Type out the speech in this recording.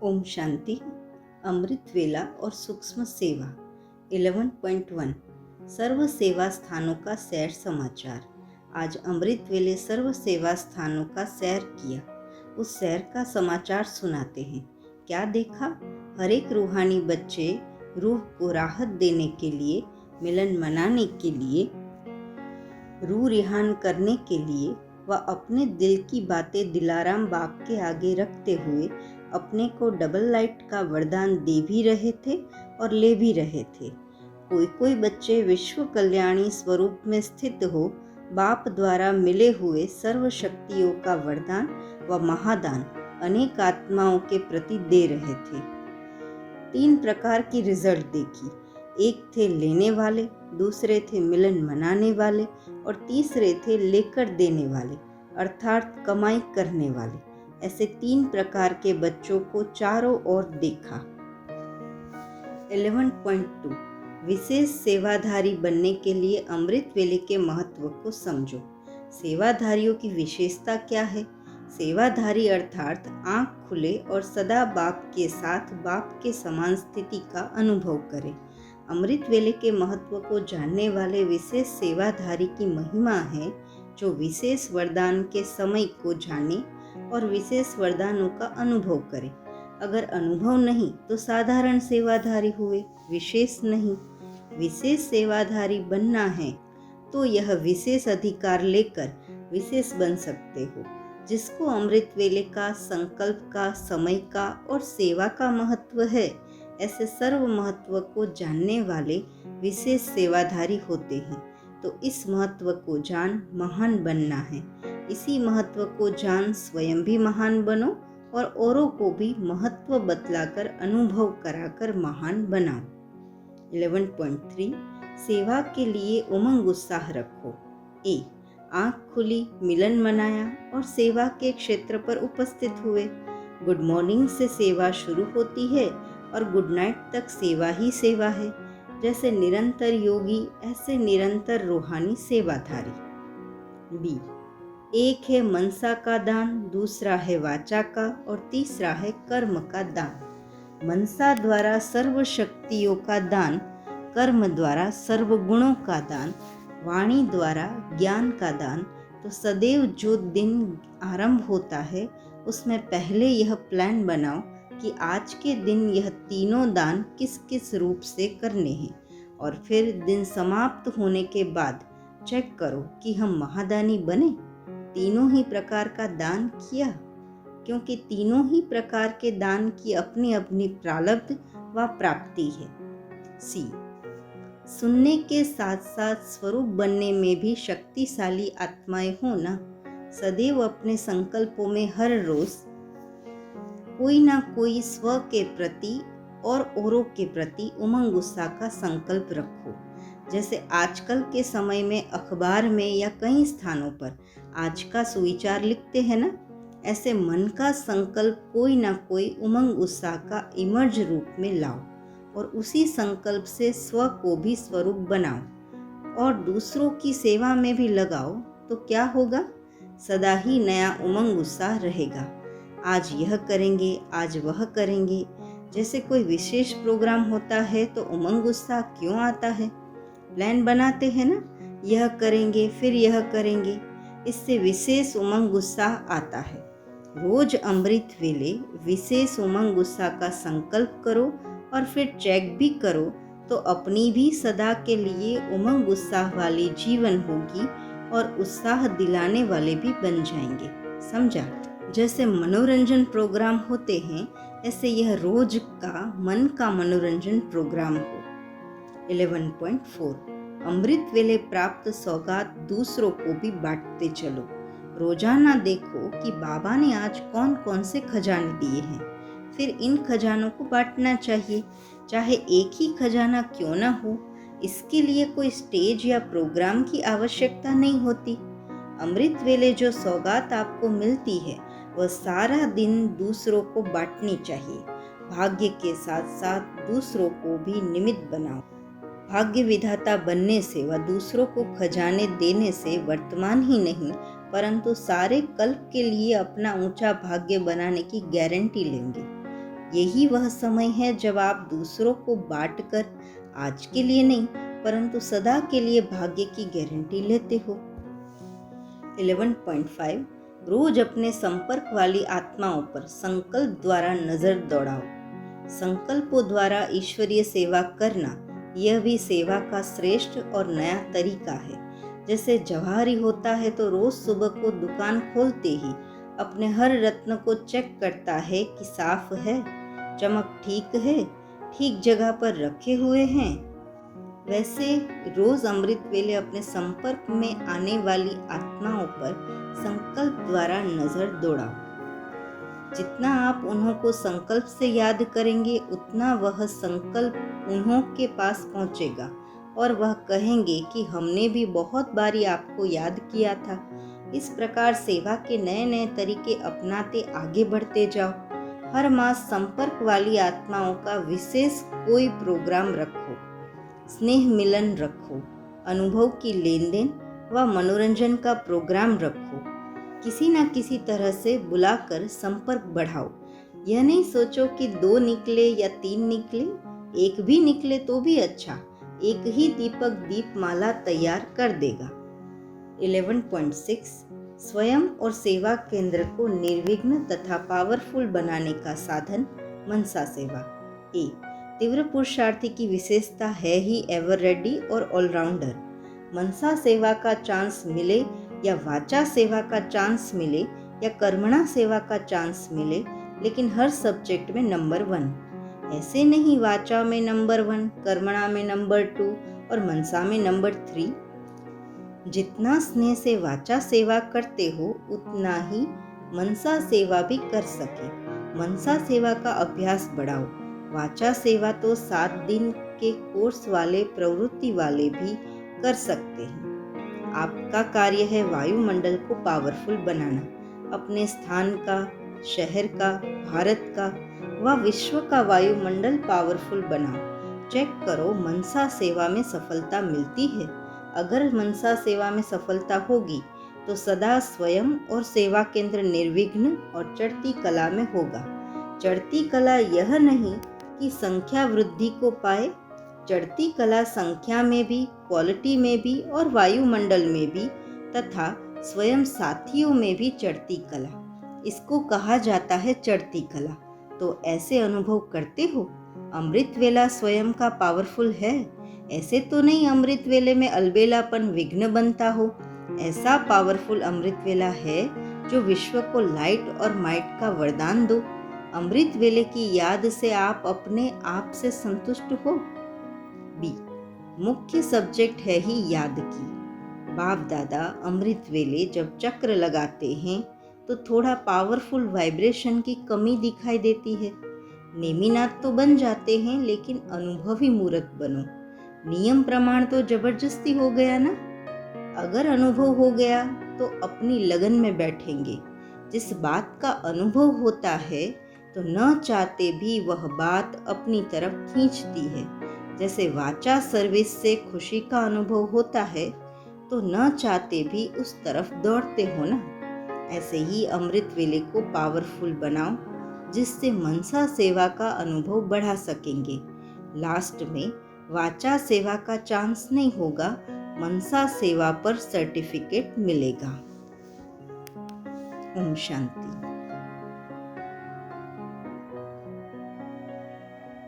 ओम शांति। अमृत वेला और सूक्ष्म सेवा 11.1 सर्व सेवा स्थानों का सैर समाचार। आज अमृत वेले सर्व सेवा स्थानों का सैर किया। उस सैर का समाचार सुनाते हैं। क्या देखा? हर एक रूहानी बच्चे रूह को राहत देने के लिए, मिलन मनाने के लिए, रूह रिहान करने के लिए व अपने दिल की बातें दिलाराम बाप के आगे रखते हुए अपने को डबल लाइट का वरदान दे भी रहे थे और ले भी रहे थे। कोई कोई बच्चे विश्व कल्याणी स्वरूप में स्थित हो बाप द्वारा मिले हुए सर्व शक्तियों का वरदान व महादान अनेक आत्माओं के प्रति दे रहे थे। 3 प्रकार की रिजल्ट देखी। एक थे लेने वाले, दूसरे थे मिलन मनाने वाले और तीसरे थे लेकर देने वाले अर्थात कमाई करने वाले। ऐसे 3 प्रकार के बच्चों को चारों ओर देखा। 11.2 विशेष सेवाधारी बनने के लिए अमृत वेले के महत्व को समझो। सेवाधारियों की विशेषता क्या है? सेवाधारी अर्थात आंख खुले और सदा बाप के साथ बाप के समान स्थिति का अनुभव करे। अमृत वेले के महत्व को जानने वाले विशेष सेवाधारी की महिमा है जो विशेष वरदान के समय को जाने और विशेष वरदानों का अनुभव करे। अगर अनुभव नहीं तो साधारण सेवाधारी हुए, विशेष नहीं। विशेष सेवाधारी बनना है तो यह विशेष अधिकार लेकर विशेष बन सकते हो। जिसको अमृत वेले का, संकल्प का, समय का और सेवा का महत्व है, ऐसे सर्व महत्व को जानने वाले विशेष सेवाधारी होते हैं। तो इस महत्व को जान महान बनना है। इसी महत्व को जान स्वयं भी महान बनो और औरों को भी महत्व बतलाकर अनुभव कराकर महान बनाओ। 11.3 सेवा के लिए उमंग उत्साह रखो। ए आँख खुली, मिलन मनाया और सेवा के क्षेत्र पर उपस्थित हुए। गुड मॉर्निंग से सेवा शुरू होती है और गुड नाइट तक सेवा ही सेवा है। जैसे निरंतर योगी ऐसे निरंतर रूहानी सेवाधारी। बी एक है मनसा का दान, दूसरा है वाचा का और तीसरा है कर्म का दान। मनसा द्वारा सर्व शक्तियों का दान, कर्म द्वारा सर्व गुणों का दान, वाणी द्वारा ज्ञान का दान। तो सदैव जो दिन आरंभ होता है उसमें पहले यह प्लान बनाओ कि आज के दिन यह तीनों दान किस किस रूप से करने हैं और फिर दिन समाप्त होने के बाद चेक करो कि हम महादानी बने, तीनों ही प्रकार का दान किया, क्योंकि तीनों ही प्रकार के दान की अपनी अपनी प्रारब्ध व प्राप्ति है। सी सुनने के साथ साथ स्वरूप बनने में भी शक्तिशाली आत्माएं हो ना। सदैव अपने संकल्पों में हर रोज कोई ना कोई स्व के प्रति और औरों के प्रति उमंग उत्साह का संकल्प रखो। जैसे आजकल के समय में अखबार में या कई स्थानों पर आज का सुविचार लिखते हैं ना, ऐसे मन का संकल्प कोई ना कोई उमंग उत्साह का इमर्ज रूप में लाओ और उसी संकल्प से स्व को भी स्वरूप बनाओ और दूसरों की सेवा में भी लगाओ। तो क्या होगा? सदा ही नया उमंग उत्साह रहेगा। आज यह करेंगे, आज वह करेंगे। जैसे कोई विशेष प्रोग्राम होता है तो उमंग उत्साह क्यों आता है? प्लान बनाते हैं ना, यह करेंगे फिर यह करेंगे, इससे विशेष उमंग उत्साह आता है। रोज अमृत वेले विशेष उमंग उत्साह का संकल्प करो और फिर चेक भी करो तो अपनी भी सदा के लिए उमंग उत्साह वाली जीवन होगी और उत्साह दिलाने वाले भी बन जाएंगे। समझा? जैसे मनोरंजन प्रोग्राम होते हैं ऐसे यह रोज का मन का मनोरंजन प्रोग्राम हो। 11.4 अमृत वेले प्राप्त सौगात दूसरों को भी बांटते चलो। रोजाना देखो कि बाबा ने आज कौन कौन से खजाने दिए हैं, फिर इन खजानों को बांटना चाहिए। चाहे एक ही खजाना क्यों ना हो, इसके लिए कोई स्टेज या प्रोग्राम की आवश्यकता नहीं होती। अमृत वेले जो सौगात आपको मिलती है वह सारा दिन दूसरों को बांटनी चाहिए। भाग्य के साथ साथ दूसरों को भी निमित्त बनाओ। भाग्य विधाता बनने से व दूसरों को खजाने देने से वर्तमान ही नहीं परंतु सारे कल्प के लिए अपना ऊंचा भाग्य बनाने की गारंटी लेंगे। यही वह समय है जब आप दूसरों को बांटकर आज के लिए नहीं परंतु सदा के लिए भाग्य की गारंटी लेते हो। 11.5 रोज अपने संपर्क वाली आत्माओं पर संकल्प द्वारा नजर दौड़ाओ। संकल्पों द्वारा ईश्वरीय सेवा करना यह भी सेवा का श्रेष्ठ और नया तरीका है। जैसे जवाहरी होता है तो रोज सुबह को दुकान खोलते ही अपने हर रत्न को चेक करता है कि साफ है, चमक ठीक है, ठीक जगह पर रखे हुए हैं। वैसे रोज अमृत वेले अपने संपर्क में आने वाली आत्माओं पर संकल्प द्वारा नजर दौड़ाओ। जितना आप उन्हों को संकल्प से याद करेंगे उतना वह संकल्प उन्हों के पास पहुंचेगा और वह कहेंगे कि हमने भी बहुत बारी आपको याद किया था। इस प्रकार सेवा के नए नए तरीके अपनाते आगे बढ़ते जाओ। हर मास संपर्क वाली आत्माओं का विशेष कोई प्रोग्राम रखो, स्नेह मिलन रखो, अनुभव की लेन देन व मनोरंजन का प्रोग्राम रखो। किसी न किसी तरह से बुलाकर संपर्क बढ़ाओ। यह नहीं सोचो कि 2 निकले या 3 निकले, एक भी निकले तो भी अच्छा, एक ही दीपक दीपमाला तैयार कर देगा। 11.6 स्वयं और सेवा केंद्र को निर्विघ्न तथा पावरफुल बनाने का साधन मनसा सेवा। ए तीव्र पुरुषार्थी की विशेषता है ही एवर रेडी और ऑलराउंडर। मनसा सेवा का चांस मिले या वाचा सेवा का चांस मिले या कर्मणा सेवा का चांस मिले, लेकिन हर सब्जेक्ट में नंबर 1। ऐसे नहीं वाचा में नंबर 1, कर्मणा में नंबर 2 और मनसा में नंबर 3। जितना स्नेह से वाचा सेवा करते हो उतना ही मनसा सेवा भी कर सके। मनसा सेवा का अभ्यास बढ़ाओ। वाचा सेवा तो 7 दिन के कोर्स वाले प्रवृत्ति वाले भी कर सकते हैं। आपका कार्य है वायुमंडल को पावरफुल बनाना। अपने स्थान का, शहर का, भारत का व विश्व का वायुमंडल पावरफुल बनाओ। चेक करो मनसा सेवा में सफलता मिलती है। अगर मनसा सेवा में सफलता होगी तो सदा स्वयं और सेवा केंद्र निर्विघ्न और चढ़ती कला में होगा। चढ़ती कला यह नहीं कि संख्या वृद्धि को पाए, चढ़ती कला संख्या में भी, क्वालिटी में भी और वायुमंडल में भी तथा स्वयं साथियों में भी चढ़ती कला। इसको कहा जाता है चढ़ती कला। तो ऐसे अनुभव करते हो अमृत वेला स्वयं का पावरफुल है। ऐसे तो नहीं अमृत वेले में अलबेलापन विघ्न बनता हो। ऐसा पावरफुल अमृत वेला है जो विश्व को लाइट और माइट का वरदान दो। अमृत वेले की याद से आप अपने आप से संतुष्ट हो। बी मुख्य सब्जेक्ट है ही याद की। बाप दादा अमृत वेले जब चक्र लगाते हैं तो थोड़ा पावरफुल वाइब्रेशन की कमी दिखाई देती है। नेमीनाथ तो बन जाते हैं लेकिन अनुभवी मूर्त बनो। नियम प्रमाण तो जबरदस्ती हो गया ना। अगर अनुभव हो गया तो अपनी लगन में बैठेंगे। जिस बात का अनुभव होता है तो न चाहते भी वह बात अपनी तरफ खींचती है। जैसे वाचा सर्विस से खुशी का अनुभव होता है तो न चाहते भी उस तरफ दौड़ते हो ना। ऐसे ही अमृत वेले को पावरफुल बनाओ जिससे मनसा सेवा का अनुभव बढ़ा सकेंगे। लास्ट में वाचा सेवा का चांस नहीं होगा, मनसा सेवा पर सर्टिफिकेट मिलेगा। ओम शांति।